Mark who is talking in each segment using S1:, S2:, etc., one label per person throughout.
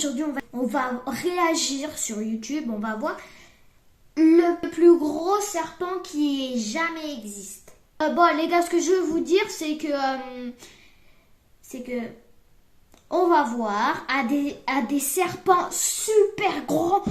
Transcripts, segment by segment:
S1: aujourd'hui on va réagir sur YouTube, on va voir le plus gros serpent qui ait jamais existé. Bon les gars, ce que je veux vous dire c'est que on va voir à des serpents super gros,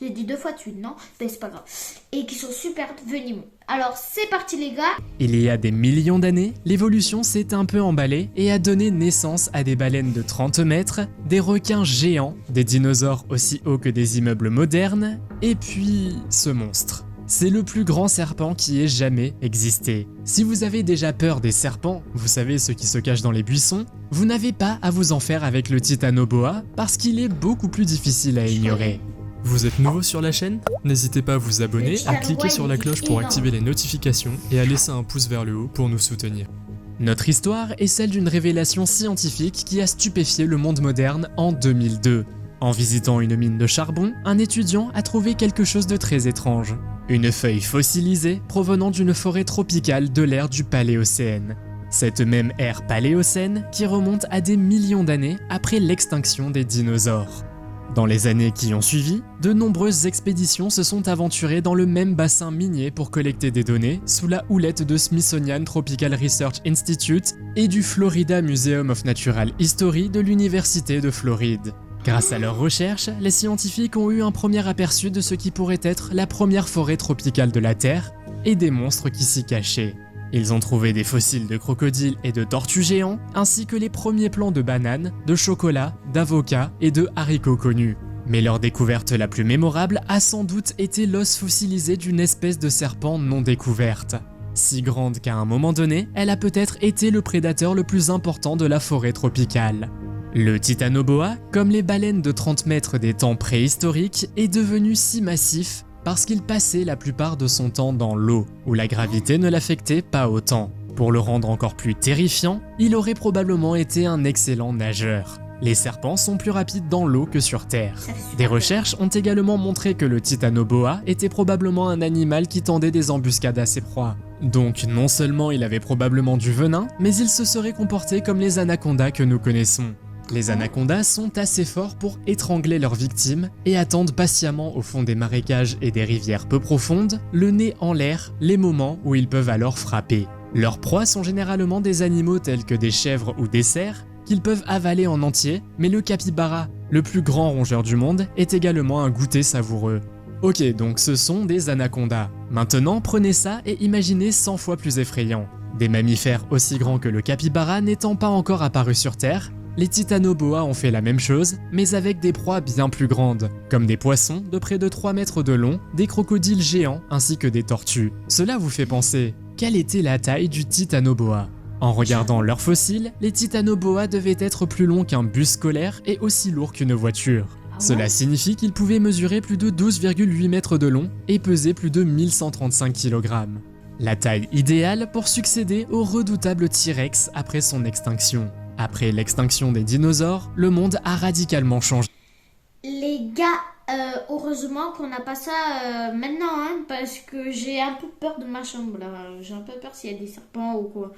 S1: j'ai dit 2 fois de suite, non? Mais c'est pas grave. Et qui sont super venimeux. Alors, c'est parti les gars.
S2: Il y a des millions d'années, l'évolution s'est un peu emballée et a donné naissance à des baleines de 30 mètres, des requins géants, des dinosaures aussi hauts que des immeubles modernes, et puis ce monstre. C'est le plus grand serpent qui ait jamais existé. Si vous avez déjà peur des serpents, vous savez ceux qui se cachent dans les buissons, vous n'avez pas à vous en faire avec le Titanoboa parce qu'il est beaucoup plus difficile à ignorer. Vous êtes nouveau sur la chaîne? N'hésitez pas à vous abonner, à cliquer sur la cloche pour activer les notifications et à laisser un pouce vers le haut pour nous soutenir. Notre histoire est celle d'une révélation scientifique qui a stupéfié le monde moderne en 2002. En visitant une mine de charbon, un étudiant a trouvé quelque chose de très étrange. Une feuille fossilisée provenant d'une forêt tropicale de l'ère du Paléocène. Cette même ère Paléocène qui remonte à des millions d'années après l'extinction des dinosaures. Dans les années qui ont suivi, de nombreuses expéditions se sont aventurées dans le même bassin minier pour collecter des données sous la houlette de Smithsonian Tropical Research Institute et du Florida Museum of Natural History de l'Université de Floride. Grâce à leurs recherches, les scientifiques ont eu un premier aperçu de ce qui pourrait être la première forêt tropicale de la Terre et des monstres qui s'y cachaient. Ils ont trouvé des fossiles de crocodiles et de tortues géants, ainsi que les premiers plants de bananes, de chocolat, d'avocats et de haricots connus. Mais leur découverte la plus mémorable a sans doute été l'os fossilisé d'une espèce de serpent non découverte. Si grande qu'à un moment donné, elle a peut-être été le prédateur le plus important de la forêt tropicale. Le Titanoboa, comme les baleines de 30 mètres des temps préhistoriques, est devenu si massif parce qu'il passait la plupart de son temps dans l'eau, où la gravité ne l'affectait pas autant. Pour le rendre encore plus terrifiant, il aurait probablement été un excellent nageur. Les serpents sont plus rapides dans l'eau que sur Terre. Des recherches ont également montré que le Titanoboa était probablement un animal qui tendait des embuscades à ses proies. Donc non seulement il avait probablement du venin, mais il se serait comporté comme les anacondas que nous connaissons. Les anacondas sont assez forts pour étrangler leurs victimes et attendent patiemment au fond des marécages et des rivières peu profondes, le nez en l'air, les moments où ils peuvent alors frapper. Leurs proies sont généralement des animaux tels que des chèvres ou des cerfs qu'ils peuvent avaler en entier, mais le capybara, le plus grand rongeur du monde, est également un goûter savoureux. Ok, donc ce sont des anacondas. Maintenant, prenez ça et imaginez 100 fois plus effrayant. Des mammifères aussi grands que le capybara n'étant pas encore apparus sur Terre, les Titanoboa ont fait la même chose, mais avec des proies bien plus grandes, comme des poissons de près de 3 mètres de long, des crocodiles géants ainsi que des tortues. Cela vous fait penser, quelle était la taille du Titanoboa? En regardant leurs fossiles, les Titanoboa devaient être plus longs qu'un bus scolaire et aussi lourds qu'une voiture. Cela signifie qu'ils pouvaient mesurer plus de 12,8 mètres de long et peser plus de 1135 kg. La taille idéale pour succéder au redoutable T-Rex après son extinction. Après l'extinction des dinosaures, le monde a radicalement changé.
S1: Les gars, heureusement qu'on n'a pas ça maintenant, hein, parce que j'ai un peu peur de ma chambre là. J'ai un peu peur s'il y a des serpents ou quoi.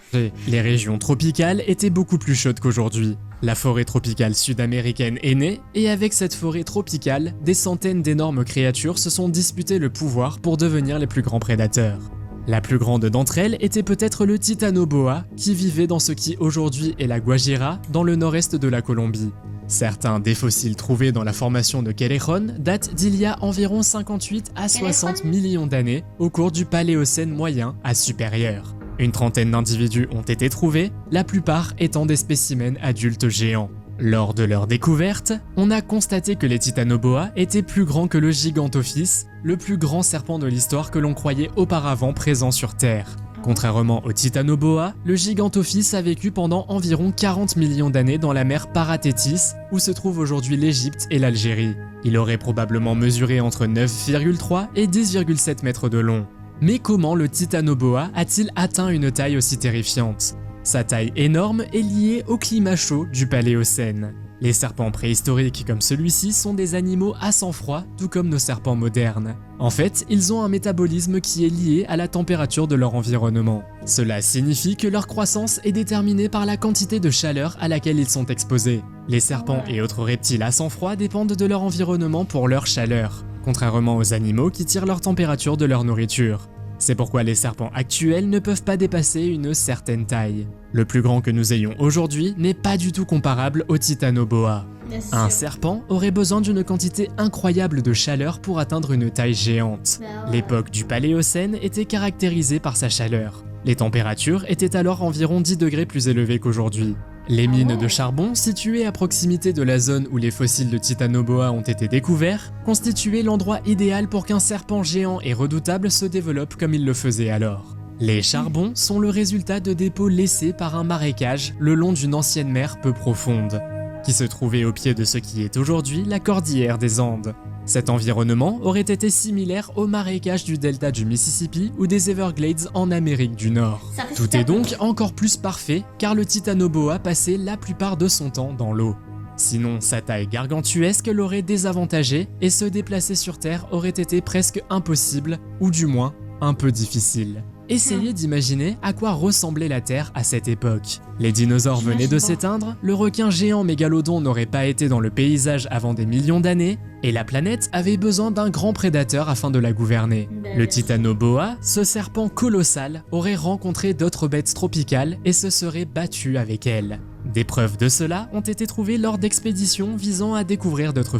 S2: Les régions tropicales étaient beaucoup plus chaudes qu'aujourd'hui. La forêt tropicale sud-américaine est née, et avec cette forêt tropicale, des centaines d'énormes créatures se sont disputées le pouvoir pour devenir les plus grands prédateurs. La plus grande d'entre elles était peut-être le Titanoboa, qui vivait dans ce qui aujourd'hui est la Guajira, dans le nord-est de la Colombie. Certains des fossiles trouvés dans la formation de Callejón datent d'il y a environ 58 à 60 millions d'années, au cours du Paléocène moyen à supérieur. Une trentaine d'individus ont été trouvés, la plupart étant des spécimens adultes géants. Lors de leur découverte, on a constaté que les Titanoboa étaient plus grands que le Gigantophis, le plus grand serpent de l'histoire que l'on croyait auparavant présent sur Terre. Contrairement au Titanoboa, le Gigantophis a vécu pendant environ 40 millions d'années dans la mer Parathétis, où se trouvent aujourd'hui l'Égypte et l'Algérie. Il aurait probablement mesuré entre 9,3 et 10,7 mètres de long. Mais comment le Titanoboa a-t-il atteint une taille aussi terrifiante ? Sa taille énorme est liée au climat chaud du Paléocène. Les serpents préhistoriques comme celui-ci sont des animaux à sang froid, tout comme nos serpents modernes. En fait, ils ont un métabolisme qui est lié à la température de leur environnement. Cela signifie que leur croissance est déterminée par la quantité de chaleur à laquelle ils sont exposés. Les serpents et autres reptiles à sang froid dépendent de leur environnement pour leur chaleur, contrairement aux animaux qui tirent leur température de leur nourriture. C'est pourquoi les serpents actuels ne peuvent pas dépasser une certaine taille. Le plus grand que nous ayons aujourd'hui n'est pas du tout comparable au titanoboa. Un serpent aurait besoin d'une quantité incroyable de chaleur pour atteindre une taille géante. L'époque du Paléocène était caractérisée par sa chaleur. Les températures étaient alors environ 10 degrés plus élevées qu'aujourd'hui. Les mines de charbon, situées à proximité de la zone où les fossiles de titanoboa ont été découverts, constituaient l'endroit idéal pour qu'un serpent géant et redoutable se développe comme il le faisait alors. Les charbons sont le résultat de dépôts laissés par un marécage le long d'une ancienne mer peu profonde, qui se trouvait au pied de ce qui est aujourd'hui la cordillère des Andes. Cet environnement aurait été similaire au marécage du delta du Mississippi ou des Everglades en Amérique du Nord. Tout est donc encore plus parfait car le titanoboa passait la plupart de son temps dans l'eau. Sinon, sa taille gargantuesque l'aurait désavantagé et se déplacer sur Terre aurait été presque impossible, ou du moins un peu difficile. Essayez d'imaginer à quoi ressemblait la Terre à cette époque. Les dinosaures venaient de s'éteindre, le requin géant mégalodon n'aurait pas été dans le paysage avant des millions d'années, et la planète avait besoin d'un grand prédateur afin de la gouverner. Le titanoboa, ce serpent colossal, aurait rencontré d'autres bêtes tropicales et se serait battu avec elles. Des preuves de cela ont été trouvées lors d'expéditions visant à découvrir d'autres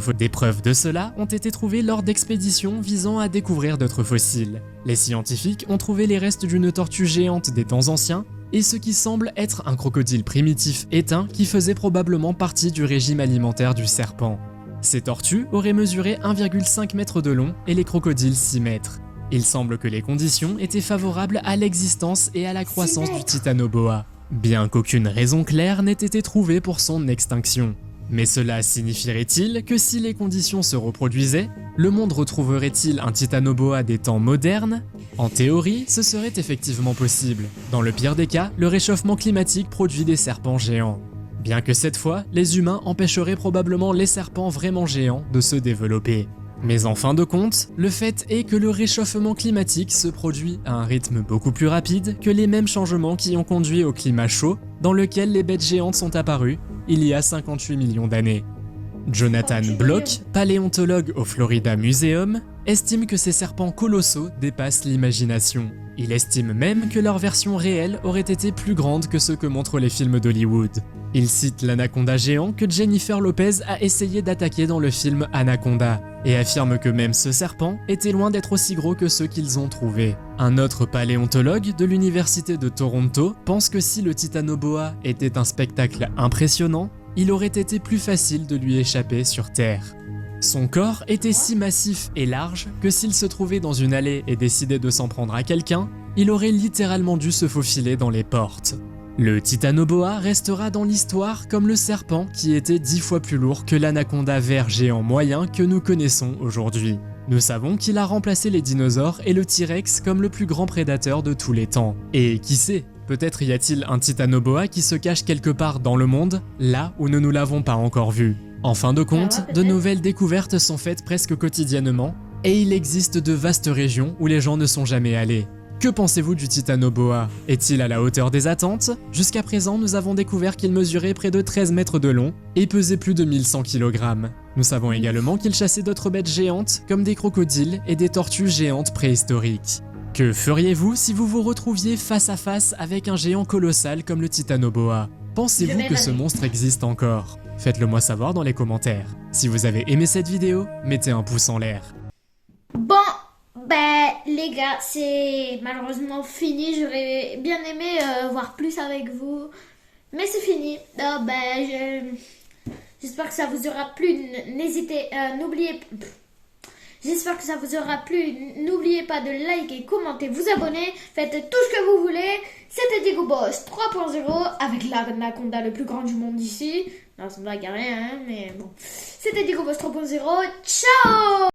S2: fossiles. Les scientifiques ont trouvé les restes d'une tortue géante des temps anciens et ce qui semble être un crocodile primitif éteint qui faisait probablement partie du régime alimentaire du serpent. Ces tortues auraient mesuré 1,5 m de long et les crocodiles 6 mètres. Il semble que les conditions étaient favorables à l'existence et à la croissance du titanoboa, bien qu'aucune raison claire n'ait été trouvée pour son extinction. Mais cela signifierait-il que si les conditions se reproduisaient, le monde retrouverait-il un titanoboa des temps modernes? En théorie, ce serait effectivement possible. Dans le pire des cas, le réchauffement climatique produit des serpents géants. Bien que cette fois, les humains empêcheraient probablement les serpents vraiment géants de se développer. Mais en fin de compte, le fait est que le réchauffement climatique se produit à un rythme beaucoup plus rapide que les mêmes changements qui ont conduit au climat chaud dans lequel les bêtes géantes sont apparues il y a 58 millions d'années. Jonathan Block, paléontologue au Florida Museum, estime que ces serpents colossaux dépassent l'imagination. Il estime même que leur version réelle aurait été plus grande que ce que montrent les films d'Hollywood. Il cite l'anaconda géant que Jennifer Lopez a essayé d'attaquer dans le film Anaconda, et affirme que même ce serpent était loin d'être aussi gros que ceux qu'ils ont trouvés. Un autre paléontologue de l'université de Toronto pense que si le titanoboa était un spectacle impressionnant, il aurait été plus facile de lui échapper sur Terre. Son corps était si massif et large que s'il se trouvait dans une allée et décidait de s'en prendre à quelqu'un, il aurait littéralement dû se faufiler dans les portes. Le titanoboa restera dans l'histoire comme le serpent qui était 10 fois plus lourd que l'anaconda vert géant moyen que nous connaissons aujourd'hui. Nous savons qu'il a remplacé les dinosaures et le T-Rex comme le plus grand prédateur de tous les temps. Et qui sait, peut-être y a-t-il un titanoboa qui se cache quelque part dans le monde, là où nous ne l'avons pas encore vu. En fin de compte, de nouvelles découvertes sont faites presque quotidiennement, et il existe de vastes régions où les gens ne sont jamais allés. Que pensez-vous du titanoboa? Est-il à la hauteur des attentes? Jusqu'à présent, nous avons découvert qu'il mesurait près de 13 mètres de long et pesait plus de 1100 kg. Nous savons également qu'il chassait d'autres bêtes géantes comme des crocodiles et des tortues géantes préhistoriques. Que feriez-vous si vous vous retrouviez face à face avec un géant colossal comme le titanoboa? Pensez-vous que ce monstre existe encore? Faites-le moi savoir dans les commentaires. Si vous avez aimé cette vidéo, mettez un pouce en l'air.
S1: Bon, les gars, c'est malheureusement fini. J'aurais bien aimé voir plus avec vous, mais c'est fini. J'espère que ça vous aura plu. J'espère que ça vous aura plu. N'oubliez pas de liker, commenter, vous abonner. Faites tout ce que vous voulez. C'était Diego Boss 3.0 avec l'anaconda le plus grand du monde ici. Non, ça ne va rien, hein, mais bon. C'était Diego Boss 3.0. Ciao!